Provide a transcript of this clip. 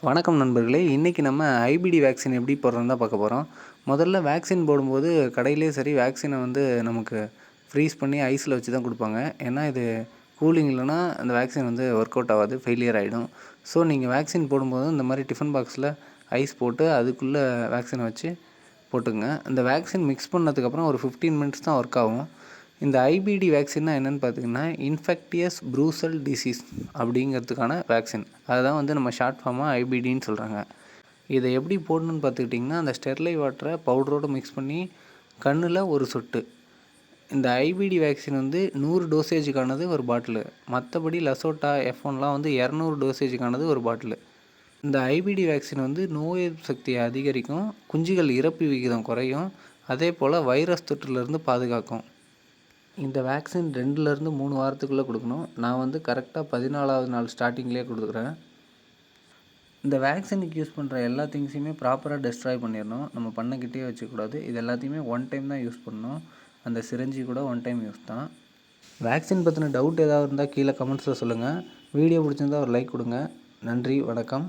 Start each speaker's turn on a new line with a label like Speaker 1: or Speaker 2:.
Speaker 1: வணக்கம் நண்பர்களே. இன்றைக்கி நம்ம ஐபிடி வேக்சின் எப்படி போடுறதுன்னு தான் பார்க்க போகிறோம். முதல்ல வேக்சின் போடும்போது கடையிலே சரி வேக்சினை வந்து நமக்கு ஃப்ரீஸ் பண்ணி ஐஸில் வச்சு தான் கொடுப்பாங்க. ஏன்னா இது கூலிங் இல்லைனா அந்த வேக்சின் வந்து ஒர்க் அவுட் ஆகாது, ஃபெயிலியர் ஆகிடும். ஸோ நீங்கள் வேக்சின் போடும்போது இந்த மாதிரி டிஃபன் பாக்ஸில் ஐஸ் போட்டு அதுக்குள்ளே வேக்சினை வச்சு போட்டுங்க. இந்த வேக்சின் மிக்ஸ் பண்ணதுக்கப்புறம் ஒரு 15 மினிட்ஸ் தான் ஒர்க் ஆகும். இந்த ஐபிடி வேக்சின்னா என்னென்னு பார்த்திங்கன்னா இன்ஃபெக்டியஸ் ப்ரூசல் டிசீஸ் அப்படிங்கிறதுக்கான வேக்சின். அதுதான் வந்து நம்ம ஷார்ட் ஃபார்மாக ஐபிடின்னு சொல்கிறாங்க. இதை எப்படி போடணுன்னு பார்த்துக்கிட்டிங்கன்னா அந்த ஸ்டெர்லைட் வாட்டரை பவுடரோடு மிக்ஸ் பண்ணி கண்ணில் ஒரு சொட்டு. இந்த ஐபிடி வேக்சின் வந்து 100 டோசேஜுக்கானது ஒரு பாட்டிலு. மற்றபடி லசோட்டா F1லாம் வந்து 200 டோசேஜுக்கானது ஒரு பாட்டிலு. இந்த ஐபிடி வேக்சின் வந்து நோய் எதிர்ப்பு சக்தியை அதிகரிக்கும், குஞ்சுகள் இறப்பு விகிதம் குறையும், அதே போல் வைரஸ் தொற்றுலேருந்து பாதுகாக்கும். இந்த வேக்சின் 2லேருந்து 3 வாரத்துக்குள்ளே கொடுக்கணும். நான் வந்து கரெக்டாக 14வது நாள் ஸ்டார்டிங்லேயே கொடுக்குறேன். இந்த வேக்சினுக்கு யூஸ் பண்ணுற எல்லா திங்ஸையுமே ப்ராப்பராக டெஸ்ட்ராய் பண்ணிடணும். நம்ம பண்ணக்கிட்டே வச்சுக்கூடாது. இது எல்லாத்தையுமே ஒன் டைம் தான் யூஸ் பண்ணணும். அந்த சிரஞ்சி கூட ஒன் டைம் யூஸ் தான். வேக்சின் பற்றின டவுட் ஏதாவது இருந்தால் கீழே கமெண்ட்ஸில் சொல்லுங்கள். வீடியோ பிடிச்சிருந்தால் ஒரு லைக் கொடுங்க. நன்றி, வணக்கம்.